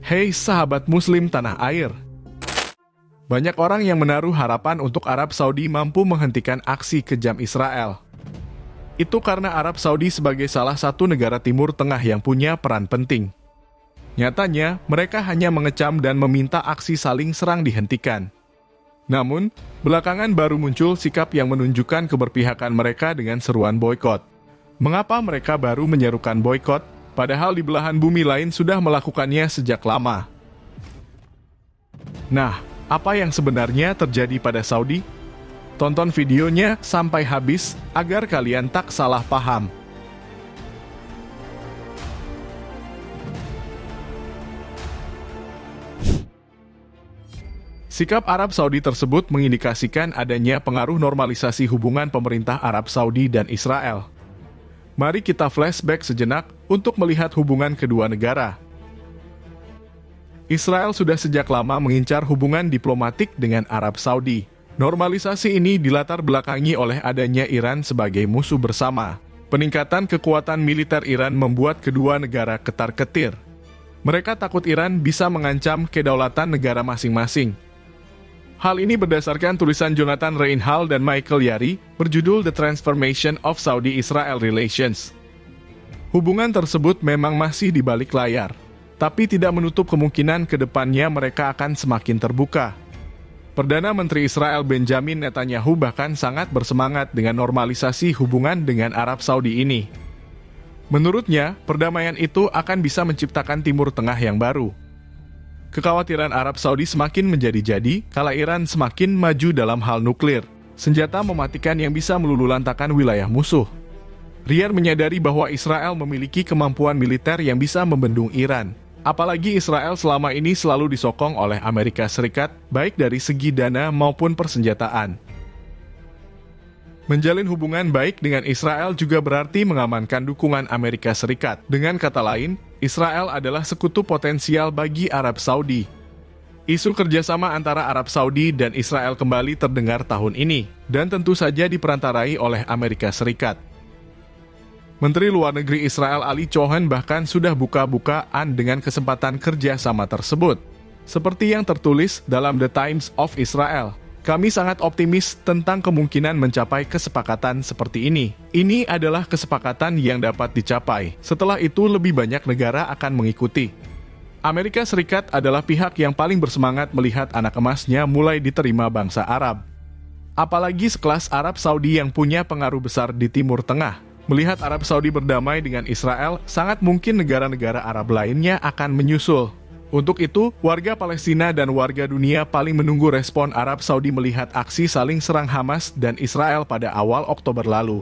Hei sahabat muslim tanah air. Banyak orang yang menaruh harapan untuk Arab Saudi mampu menghentikan aksi kejam Israel. Itu karena Arab Saudi sebagai salah satu negara Timur Tengah yang punya peran penting. Nyatanya, mereka hanya mengecam dan meminta aksi saling serang dihentikan. Namun, belakangan baru muncul sikap yang menunjukkan keberpihakan mereka dengan seruan boikot. Mengapa mereka baru menyerukan boikot, padahal di belahan bumi lain sudah melakukannya sejak lama? Nah, apa yang sebenarnya terjadi pada Saudi? Tonton videonya sampai habis agar kalian tak salah paham. Sikap Arab Saudi tersebut mengindikasikan adanya pengaruh normalisasi hubungan pemerintah Arab Saudi dan Israel. Mari kita flashback sejenak untuk melihat hubungan kedua negara. Israel sudah sejak lama mengincar hubungan diplomatik dengan Arab Saudi. Normalisasi ini dilatar belakangi oleh adanya Iran sebagai musuh bersama. Peningkatan kekuatan militer Iran membuat kedua negara ketar-ketir. Mereka takut Iran bisa mengancam kedaulatan negara masing-masing. Hal ini berdasarkan tulisan Jonathan Reinhal dan Michael Yari berjudul The Transformation of Saudi-Israel Relations. Hubungan tersebut memang masih di balik layar, tapi tidak menutup kemungkinan ke depannya mereka akan semakin terbuka. Perdana Menteri Israel Benjamin Netanyahu bahkan sangat bersemangat dengan normalisasi hubungan dengan Arab Saudi ini. Menurutnya, perdamaian itu akan bisa menciptakan Timur Tengah yang baru. Kekhawatiran Arab Saudi semakin menjadi-jadi kala Iran semakin maju dalam hal nuklir, senjata mematikan yang bisa meluluhlantakkan wilayah musuh. Riyadh menyadari bahwa Israel memiliki kemampuan militer yang bisa membendung Iran. Apalagi Israel selama ini selalu disokong oleh Amerika Serikat, baik dari segi dana maupun persenjataan. Menjalin hubungan baik dengan Israel juga berarti mengamankan dukungan Amerika Serikat. Dengan kata lain, Israel adalah sekutu potensial bagi Arab Saudi. Isu kerjasama antara Arab Saudi dan Israel kembali terdengar tahun ini, dan tentu saja diperantarai oleh Amerika Serikat. Menteri Luar Negeri Israel Ali Cohen bahkan sudah buka-bukaan dengan kesempatan kerjasama tersebut. Seperti yang tertulis dalam The Times of Israel, kami sangat optimis tentang kemungkinan mencapai kesepakatan seperti ini. Ini adalah kesepakatan yang dapat dicapai. Setelah itu lebih banyak negara akan mengikuti. Amerika Serikat adalah pihak yang paling bersemangat melihat anak emasnya mulai diterima bangsa Arab. Apalagi sekelas Arab Saudi yang punya pengaruh besar di Timur Tengah. Melihat Arab Saudi berdamai dengan Israel, sangat mungkin negara-negara Arab lainnya akan menyusul. Untuk itu, warga Palestina dan warga dunia paling menunggu respon Arab Saudi melihat aksi saling serang Hamas dan Israel pada awal Oktober lalu.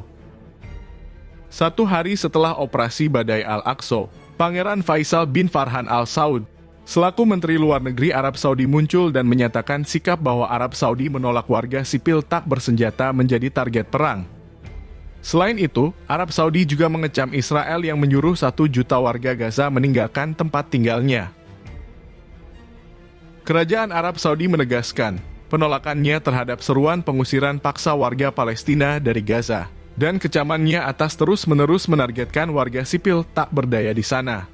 1 hari setelah operasi Badai Al-Aqsa, Pangeran Faisal bin Farhan Al Saud, selaku Menteri Luar Negeri Arab Saudi muncul dan menyatakan sikap bahwa Arab Saudi menolak warga sipil tak bersenjata menjadi target perang. Selain itu, Arab Saudi juga mengecam Israel yang menyuruh 1 juta warga Gaza meninggalkan tempat tinggalnya. Kerajaan Arab Saudi menegaskan penolakannya terhadap seruan pengusiran paksa warga Palestina dari Gaza, dan kecamannya atas terus-menerus menargetkan warga sipil tak berdaya di sana.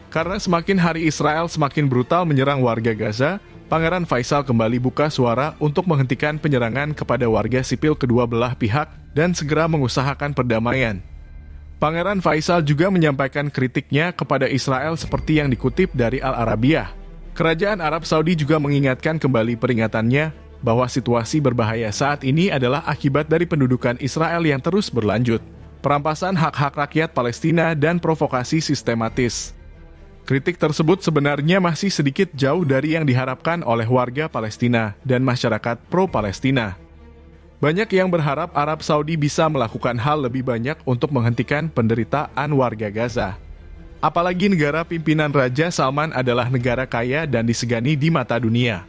Karena semakin hari Israel semakin brutal menyerang warga Gaza, Pangeran Faisal kembali buka suara untuk menghentikan penyerangan kepada warga sipil kedua belah pihak dan segera mengusahakan perdamaian. Pangeran Faisal juga menyampaikan kritiknya kepada Israel seperti yang dikutip dari Al-Arabiyah. Kerajaan Arab Saudi juga mengingatkan kembali peringatannya bahwa situasi berbahaya saat ini adalah akibat dari pendudukan Israel yang terus berlanjut, perampasan hak-hak rakyat Palestina dan provokasi sistematis. Kritik tersebut sebenarnya masih sedikit jauh dari yang diharapkan oleh warga Palestina dan masyarakat pro-Palestina. Banyak yang berharap Arab Saudi bisa melakukan hal lebih banyak untuk menghentikan penderitaan warga Gaza. Apalagi negara pimpinan Raja Salman adalah negara kaya dan disegani di mata dunia.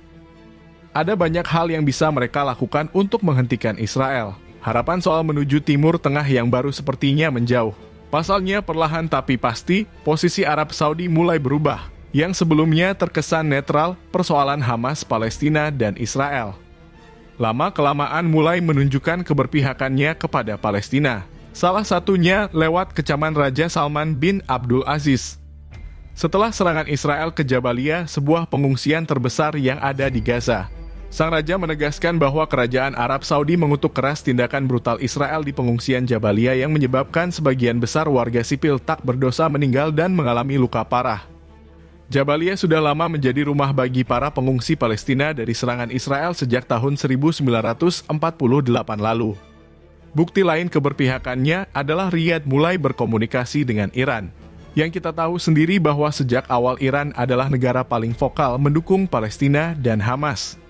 Ada banyak hal yang bisa mereka lakukan untuk menghentikan Israel. Harapan soal menuju Timur Tengah yang baru sepertinya menjauh. Pasalnya perlahan tapi pasti, posisi Arab Saudi mulai berubah. Yang sebelumnya terkesan netral persoalan Hamas, Palestina, dan Israel. Lama-kelamaan mulai menunjukkan keberpihakannya kepada Palestina. Salah satunya lewat kecaman Raja Salman bin Abdul Aziz. setelah serangan Israel ke Jabalia, sebuah pengungsian terbesar yang ada di Gaza. Sang raja menegaskan bahwa kerajaan Arab Saudi mengutuk keras tindakan brutal Israel di pengungsian Jabalia yang menyebabkan sebagian besar warga sipil tak berdosa meninggal dan mengalami luka parah. Jabalia sudah lama menjadi rumah bagi para pengungsi Palestina dari serangan Israel sejak tahun 1948 lalu. Bukti lain keberpihakannya adalah Riyadh mulai berkomunikasi dengan Iran. Yang kita tahu sendiri bahwa sejak awal Iran adalah negara paling vokal mendukung Palestina dan Hamas.